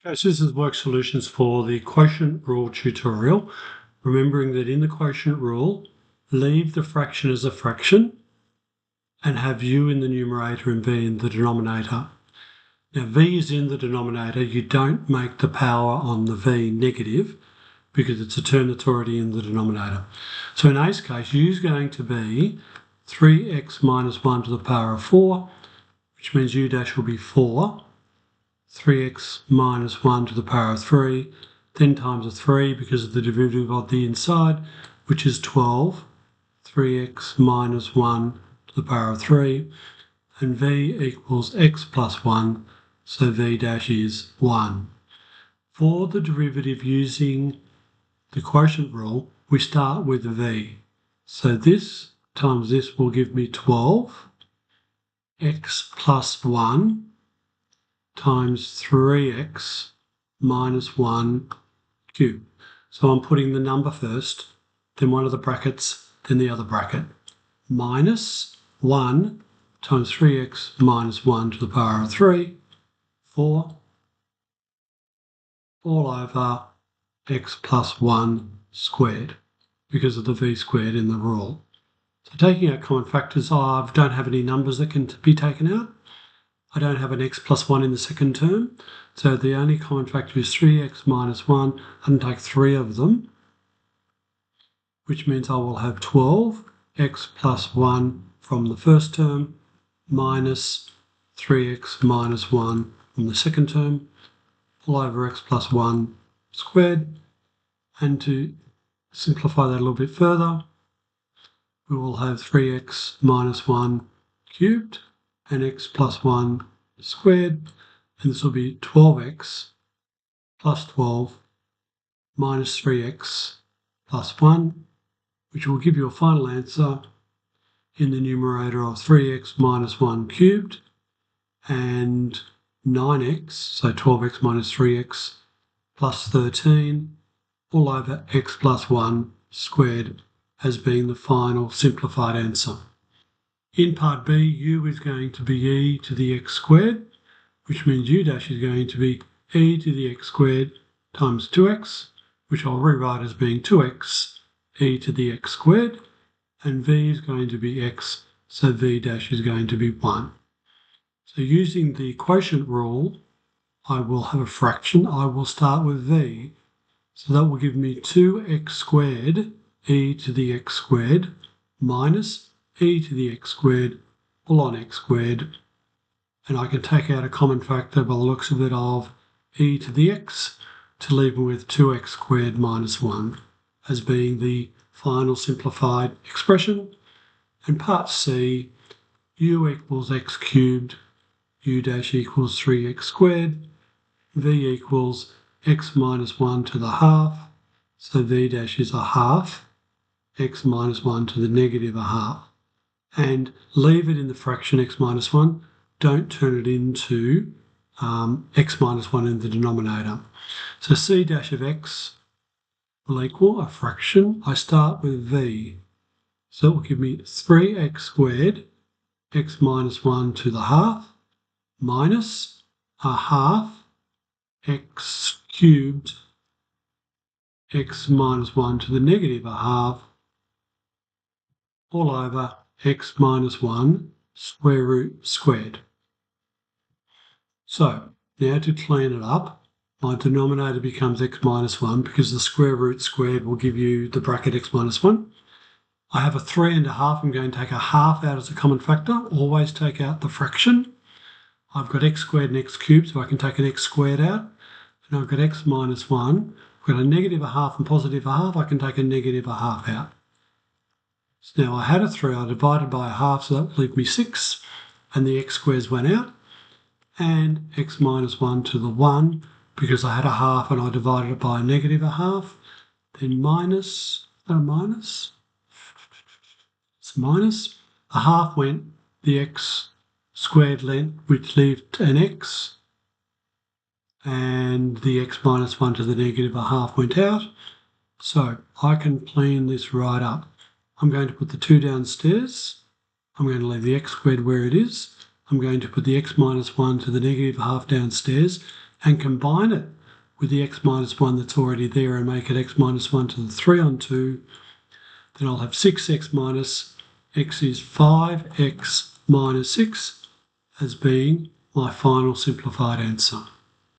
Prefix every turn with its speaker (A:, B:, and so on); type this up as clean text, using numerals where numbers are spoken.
A: Okay, so this is work solutions for the quotient rule tutorial. Remembering that in the quotient rule, leave the fraction as a fraction and have u in the numerator and v in the denominator. Now v is in the denominator, you don't make the power on the v negative because it's a term that's already in the denominator. So in A's case, u is going to be 3x minus 1 to the power of 4, which means u dash will be 4. 3x minus 1 to the power of 3, then times a 3 because of the derivative of the inside, which is 12. 3x minus 1 to the power of 3, and v equals x plus 1, so v dash is 1. For the derivative using the quotient rule, we start with v. So this times this will give me 12, x plus 1, times 3x minus 1 cubed. So I'm putting the number first, then one of the brackets, then the other bracket. Minus 1 times 3x minus 1 to the power of 3, 4, all over x plus 1 squared, because of the v squared in the rule. So taking out common factors, I don't have any numbers that can be taken out. I don't have an x plus 1 in the second term, so the only common factor is 3x minus 1. I can take 3 of them, which means I will have 12x plus 1 from the first term minus 3x minus 1 from the second term, all over x plus 1 squared. And to simplify that a little bit further, we will have 3x minus 1 cubed and x plus 1 squared, and this will be 12x plus 12 minus 3x plus 1, which will give you a final answer in the numerator of 3x minus 1 cubed and 9x, so 12x minus 3x plus 13, all over x plus 1 squared as being the final simplified answer. In part B, u is going to be e to the x squared, which means u dash is going to be e to the x squared times 2x, which I'll rewrite as being 2x e to the x squared, and v is going to be x, so v dash is going to be 1. So using the quotient rule, I will have a fraction. I will start with v, so that will give me 2x squared e to the x squared minus e to the x squared all on x squared, and I can take out a common factor by the looks of it of e to the x to leave me with 2x squared minus 1 as being the final simplified expression. And part C, u equals x cubed, u dash equals 3x squared, v equals x minus 1 to the half, so v dash is a half, x minus 1 to the negative a half. And leave it in the fraction x minus 1. Don't turn it into x minus 1 in the denominator. So c dash of x will equal a fraction. I start with v. So it will give me 3x squared, x minus 1 to the half, minus a half, x cubed, x minus 1 to the negative a half, all over x minus 1 square root squared. So now to clean it up, my denominator becomes x minus 1 because the square root squared will give you the bracket x minus 1. I have a 3 and a half. I'm going to take a half out as a common factor. Always take out the fraction. I've got x squared and x cubed, so I can take an x squared out. And I've got x minus 1. I've got a negative a half and positive a half. I can take a negative a half out. So now I had a 3, I divided by a half, so that would leave me 6, and the x squares went out, and x minus 1 to the 1, because I had a half and I divided it by a negative a half, then minus, it's minus, a half went, the x squared length, which left an x, and the x minus 1 to the negative a half went out, so I can clean this right up. I'm going to put the 2 downstairs. I'm going to leave the x squared where it is. I'm going to put the x minus 1 to the negative half downstairs. and combine it with the x minus 1 that's already there and make it x minus 1 to the 3 on 2, then I'll have 6x minus x is 5x minus 6 as being my final simplified answer.